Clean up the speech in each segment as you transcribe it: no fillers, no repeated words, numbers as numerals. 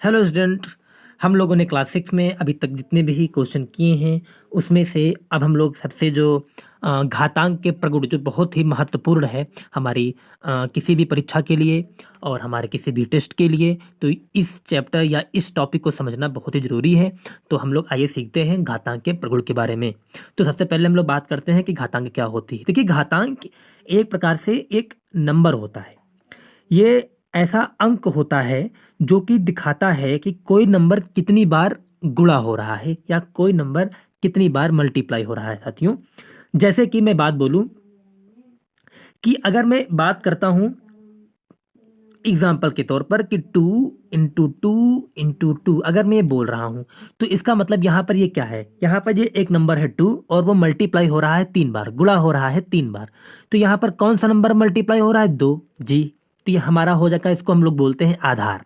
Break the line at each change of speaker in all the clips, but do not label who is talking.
Hello student. हम लोगों ने क्लास 6 में अभी तक जितने भी क्वेश्चन किए हैं उसमें से अब हम लोग सबसे जो घातांक के प्रगुण जो बहुत ही महत्वपूर्ण है हमारी किसी भी परीक्षा के लिए और हमारे किसी भी टेस्ट के लिए, तो इस चैप्टर या इस टॉपिक को समझना बहुत ही ज़रूरी है। तो हम लोग आइए सीखते हैं घातांक के प्रगुण के बारे में। तो सबसे पहले हम लोग बात करते हैं कि घातांक क्या होती है। देखिए, घातांक एक प्रकार से एक नंबर होता है। ये ऐसा अंक होता है जो कि दिखाता है कि कोई नंबर कितनी बार गुणा हो रहा है या कोई नंबर कितनी बार मल्टीप्लाई हो रहा है साथियों। जैसे कि मैं बात बोलूं कि अगर मैं बात करता हूं एग्जाम्पल के तौर पर कि 2 × 2 × 2, अगर मैं ये बोल रहा हूं तो इसका मतलब यहां पर ये क्या है, यहां पर ये एक नंबर है 2 और वो मल्टीप्लाई हो रहा है 3 बार, गुणा हो रहा है 3 बार। तो यहां पर कौन सा नंबर मल्टीप्लाई हो रहा है? 2 जी। तो ये हमारा हो जाएगा, इसको हम लोग बोलते हैं आधार।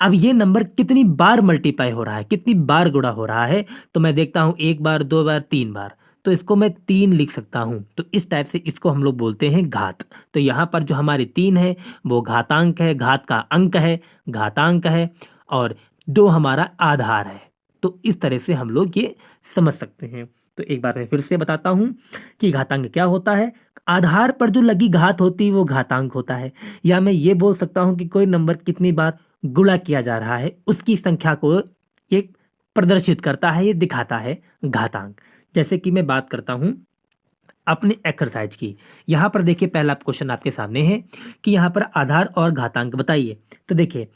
अब ये नंबर कितनी बार मल्टीप्लाई हो रहा है, कितनी बार गुणा हो रहा है, तो मैं देखता हूं 1 बार, 2 बार, 3 बार, तो इसको मैं 3 लिख सकता हूं। तो इस टाइप से इसको हम लोग बोलते हैं घात। तो यहां पर जो हमारी 3 है वो घातांक है, घात का अंक है, घातांक है, और 2 हमारा आधार है। तो इस तरह से हम लोग ये समझ सकते हैं। तो एक बार मैं फिर से बताता हूं कि घातांक क्या होता है। आधार पर जो लगी घात होती है वो घातांक होता है। या मैं ये बोल सकता हूं कि कोई नंबर कितनी बार गुणा किया जा रहा है उसकी संख्या को ये प्रदर्शित करता है, ये दिखाता है घातांक। जैसे कि मैं बात करता हूं अपने एक्सरसाइज की। यहां पर देखिए, पहला क्वेश्चन आपके सामने है कि यहां पर आधार और घातांक बताइए। तो देखिए,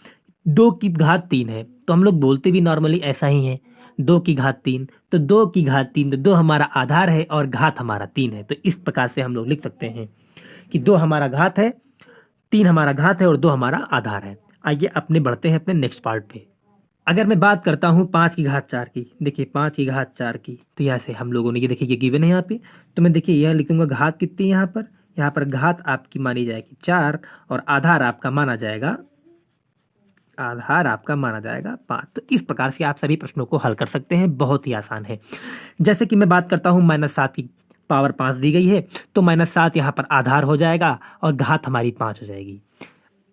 2 की घात 3 है, तो हम लोग बोलते भी नॉर्मली ऐसा ही है, 2 की घात 3। तो 2 की घात 3, तो 2 हमारा आधार है और घात हमारा 3 है। तो इस प्रकार से हम लोग लिख सकते हैं कि 2 हमारा घात है, 3 हमारा घात है और 2 हमारा आधार है। आइए अपने बढ़ते हैं अपने नेक्स्ट पार्ट पे। अगर मैं बात करता हूँ 5 की घात 4 की, देखिए 5 की घात 4 की, तो यहाँ से हम लोगों ने ये देखिए ये गिवन है यहाँ पे। तो मैं देखिए यह लिखूंगा घात कितनी है यहाँ पर घात आपकी मानी जाएगी 4 और आधार आपका माना जाएगा 5। तो इस प्रकार से आप सभी प्रश्नों को हल कर सकते हैं, बहुत ही आसान है। जैसे कि मैं बात करता हूँ -7 की पावर 5 दी गई है, तो -7 यहाँ पर आधार हो जाएगा और घात हमारी 5 हो जाएगी।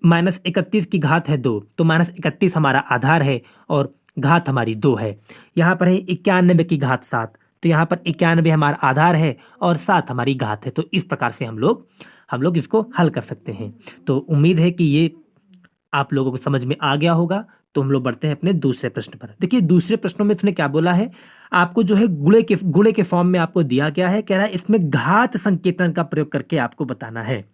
-31 की घात है 2, तो -31 हमारा आधार है और घात हमारी 2 है। यहाँ पर है 91 की घात 7, तो यहाँ पर 91 हमारा आधार है और 7 हमारी घात है। तो इस प्रकार से हम लोग इसको हल कर सकते हैं। तो उम्मीद है कि ये आप लोगों को समझ में आ गया होगा। तो हम लोग बढ़ते हैं अपने दूसरे प्रश्न पर। देखिए, दूसरे प्रश्नों में उसने क्या बोला है, आपको जो है गुणे के फॉर्म में आपको दिया गया है, कह रहा है इसमें घात संकेतन का प्रयोग करके आपको बताना है।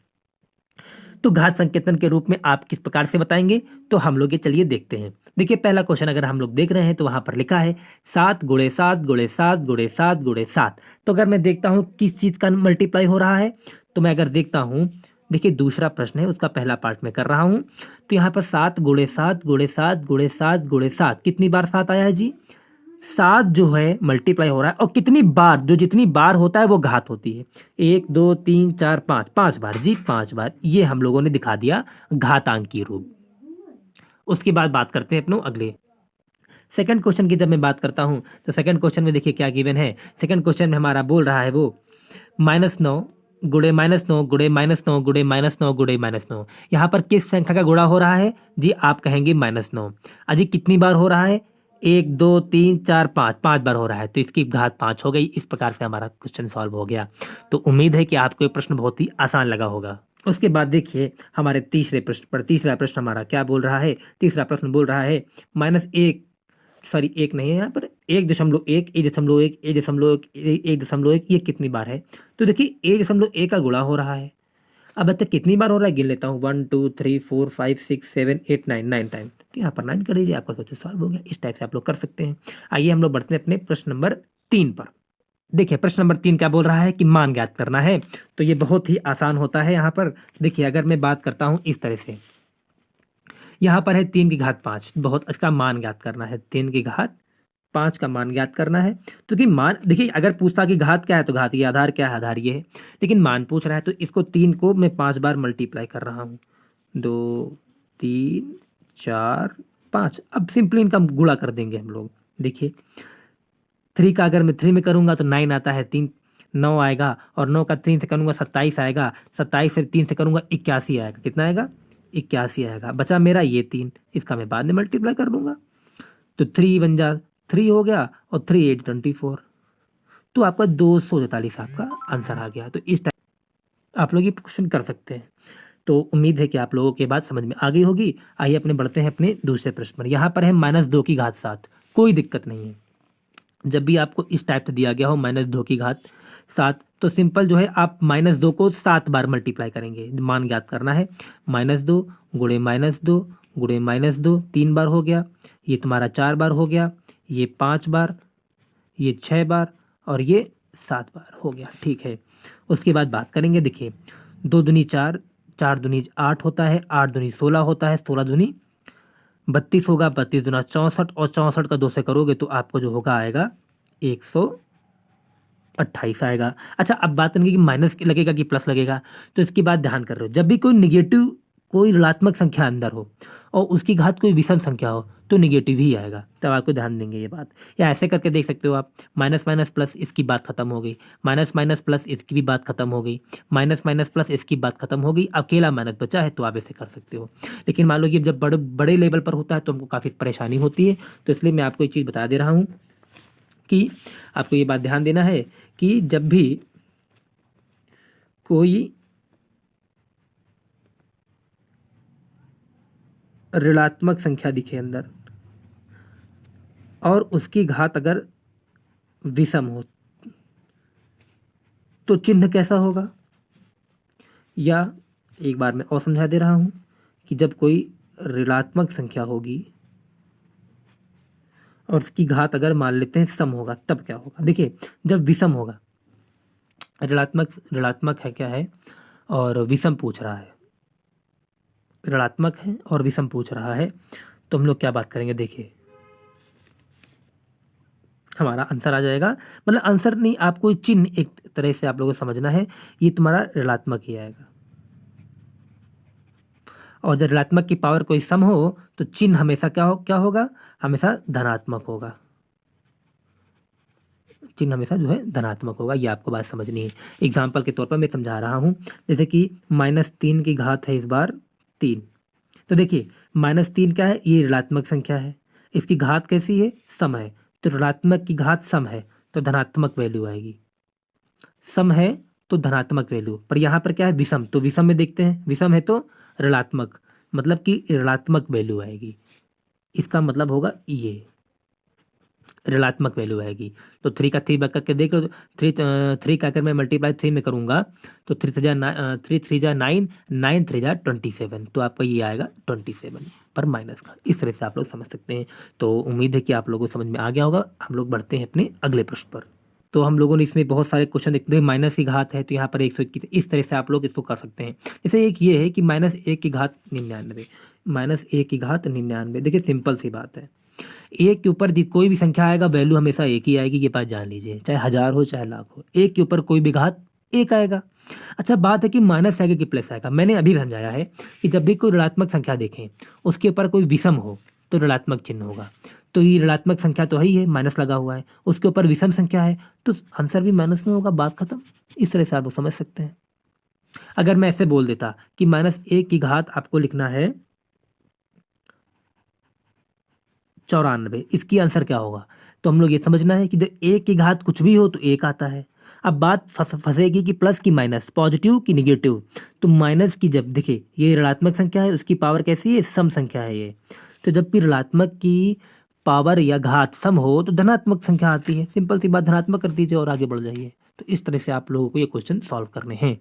तो घात संकेतन के रूप में आप किस प्रकार से बताएंगे, तो हम लोग ये चलिए देखते हैं। देखिए, पहला क्वेश्चन अगर हम लोग देख रहे हैं तो वहां पर लिखा है 7 × 7 × 7 × 7। तो अगर मैं देखता हूं किस चीज का मल्टीप्लाई हो रहा है, तो मैं अगर देखता हूं, देखिए दूसरा प्रश्न है उसका पहला पार्ट में कर रहा हूं। तो यहाँ पर 7 × 7 × 7 × 7 कितनी बार 7 आया है जी? 7 जो है मल्टीप्लाई हो रहा है और कितनी बार, जो जितनी बार होता है वो घात होती है। 1 2 3 4 5, 5 बार जी, 5 बार। ये हम लोगों ने दिखा दिया घातांकीय रूप। उसके बाद बात करते हैं अपनों अगले सेकंड क्वेश्चन की। जब मैं बात करता हूं तो सेकंड क्वेश्चन में देखिए क्या गिवन है। सेकंड क्वेश्चन में हमारा बोल रहा है वो -9 गुणे -9 गुणे -9 गुणे -9 गुणे -9। यहाँ पर किस संख्या का गुणा हो रहा है जी? आप कहेंगे -9। अजी कितनी बार हो रहा है? 1 2 3 4 5, 5 बार हो रहा है, तो इसकी घात 5 हो गई। इस प्रकार से हमारा क्वेश्चन सॉल्व हो गया। तो उम्मीद है कि आपको ये प्रश्न बहुत ही आसान लगा होगा। उसके बाद देखिए हमारे तीसरे प्रश्न पर, तीसरा प्रश्न हमारा क्या बोल रहा है? तीसरा प्रश्न बोल रहा है -1, सॉरी 1 नहीं है यहाँ पर, 1.1 1.1 1.1 1.1 ये कितनी बार है? तो देखिए 1.1 का गुणा हो रहा है। अब बच्चा कितनी बार हो रहा है गिन लेता हूँ, 1 2 3 4 5 6 7 8 9, 9 टाइम। तो यहाँ पर 9 कर दीजिए, आपका क्वेश्चन सॉल्व हो गया। इस टाइप से आप लोग कर सकते हैं। आइए हम लोग बढ़ते हैं अपने प्रश्न नंबर 3 पर। देखिए प्रश्न नंबर 3 क्या बोल रहा है कि मान ज्ञात करना है। तो ये बहुत ही आसान होता है। यहाँ पर देखिए अगर मैं बात करता हूँ इस तरह से, यहाँ पर है 3 की घात 5, बहुत इसका मान ज्ञात करना है। 3 की घात 5 का मान ज्ञात करना है। तो कि मान देखिए, अगर पूछता कि घात क्या है तो घात ये, आधार क्या है, आधार ये है। लेकिन मान पूछ रहा है तो इसको 3 को मैं 5 बार मल्टीप्लाई कर रहा हूँ, 2 3 4 5। अब सिंपली इनका गुणा कर देंगे हम लोग। देखिए 3 का अगर मैं 3 में करूंगा तो 9 आता है, 3 9 आएगा, और 9 का 3 से करूंगा 27 आएगा, 27 से 3 से करूंगा 81 आएगा। कितना आएगा? 81 आएगा। बचा मेरा ये 3, इसका मैं बाद में मल्टीप्लाई कर दूंगा। तो 3 बन जा 3 हो गया और 3 8 24, तो आपका 244 आपका आंसर आ गया। तो इस टाइप आप लोग ये क्वेश्चन कर सकते हैं। तो उम्मीद है कि आप लोगों के बात समझ में आ गई होगी। आइए अपने बढ़ते हैं अपने दूसरे प्रश्न पर। यहाँ पर है -2 की घात 7। कोई दिक्कत नहीं है, जब भी आपको इस टाइप से दिया गया हो -2 की घात 7, तो सिंपल जो है आप -2 को 7 बार मल्टीप्लाई करेंगे। मान ज्ञात करना है, -2 गुणे -2 गुणे -2 3 बार हो गया, ये तुम्हारा 4 बार हो गया, ये 5 बार, ये 6 बार और ये 7 बार हो गया। ठीक है, उसके बाद बात करेंगे। देखिए 2 दूनी 4, 4 दूनी 8 होता है, 8 दूनी 16 होता है, 16 दूनी 32 होगा, 32 दूना 64 और 64 का 2 से करोगे तो आपको जो होगा आएगा 128 आएगा। अच्छा, अब बात करेंगे कि माइनस लगेगा कि प्लस लगेगा। तो इसकी बात ध्यान कर रहे हो, जब भी कोई निगेटिव कोई ऋणात्मक संख्या अंदर हो और उसकी घात कोई विषम संख्या हो तो निगेटिव ही आएगा। तब आपको ध्यान देंगे ये बात। या ऐसे करके देख सकते हो आप, माइनस माइनस प्लस इसकी बात खत्म हो गई, माइनस माइनस प्लस इसकी भी बात खत्म हो गई, माइनस माइनस प्लस इसकी बात खत्म हो गई, अकेला माइनस बचा है तो आप ऐसे कर सकते हो। लेकिन मान लो कि जब बड़े बड़े लेवल पर होता है तो हमको काफ़ी परेशानी होती है। तो इसलिए मैं आपको एक चीज़ बता दे रहा हूँ कि आपको ये बात ध्यान देना है कि जब भी कोई ऋणात्मक संख्या दिखे अंदर और उसकी घात अगर विषम हो तो चिन्ह कैसा होगा। या एक बार मैं और समझा दे रहा हूं कि जब कोई ऋणात्मक संख्या होगी और उसकी घात अगर मान लेते हैं सम होगा तब क्या होगा। देखिए जब विषम होगा, ऋणात्मक है क्या है और विषम पूछ रहा है, ऋणात्मक है और विषम पूछ रहा है, तो हम लोग क्या बात करेंगे। देखिए हमारा आंसर आ जाएगा, मतलब आंसर नहीं, आपको चिन्ह एक तरह से आप लोगों को समझना है, ये तुम्हारा ऋणात्मक ही आएगा। और जब ऋणात्मक की पावर कोई सम हो तो चिन्ह हमेशा क्या होगा, हमेशा धनात्मक होगा। चिन्ह हमेशा जो है धनात्मक होगा, ये आपको बात समझनी है। एग्जाम्पल के तौर पर मैं समझा रहा हूँ, जैसे कि -3 की घात है इस बार 3। तो देखिए -3 क्या है, ये ऋणात्मक संख्या है, इसकी घात कैसी है, सम है, तो ऋणात्मक की घात सम है तो धनात्मक वैल्यू आएगी। सम है तो धनात्मक वैल्यू, पर यहाँ पर क्या है विषम, तो विषम में देखते हैं, विषम है तो ऋणात्मक, मतलब कि ऋणात्मक वैल्यू आएगी। इसका मतलब होगा ये ऋणात्मक वैल्यू आएगी। तो 3 का 3 करके देख लो, 3 का अगर मैं मल्टीप्लाई 3 में करूँगा तो 3 3 जा 9, 9 3 जा 27, तो आपका ये आएगा 27 पर माइनस का। इस तरह से आप लोग समझ सकते हैं। तो उम्मीद है कि आप लोगों को समझ में आ गया होगा। हम लोग बढ़ते हैं अपने अगले प्रश्न पर। तो हम लोगों ने इसमें बहुत सारे क्वेश्चन देखते हैं, माइनस की घात है तो यहाँ पर 121, इस तरह से आप लोग इसको कर सकते हैं। जैसे एक ये है कि -1 की घात 99, -1 की घात 99। देखिए सिंपल सी बात है, एक के ऊपर कोई भी संख्या आएगा वैल्यू हमेशा एक ही आएगी, ये बात जान लीजिए, चाहे 1000 हो चाहे लाख हो, एक के ऊपर कोई भी घात एक आएगा। अच्छा बात है कि माइनस आएगा कि प्लस आएगा। मैंने अभी समझाया है कि जब भी कोई ऋणात्मक संख्या देखें उसके ऊपर कोई विषम हो तो ऋणात्मक चिन्ह होगा। तो ये ऋणात्मक संख्या तो है ही है, माइनस लगा हुआ है, उसके ऊपर विषम संख्या है तो आंसर भी माइनस में होगा, बात खत्म। इस तरह से आप समझ सकते हैं। अगर मैं ऐसे बोल देता कि -1 की घात आपको लिखना है 94, इसकी आंसर क्या होगा, तो हम लोग ये समझना है कि जब 1 की घात कुछ भी हो तो 1 आता है। अब बात फंसेगी कि प्लस की माइनस, पॉजिटिव की निगेटिव। तो माइनस की जब देखिए ये ऋणात्मक संख्या है, उसकी पावर कैसी है, सम संख्या है ये, तो जब भी ऋणात्मक की पावर या घात सम हो तो धनात्मक संख्या आती है। सिंपल सी बात, धनात्मक कर दीजिए और आगे बढ़ जाइए। तो इस तरह से आप लोगों को ये क्वेश्चन सॉल्व करने हैं।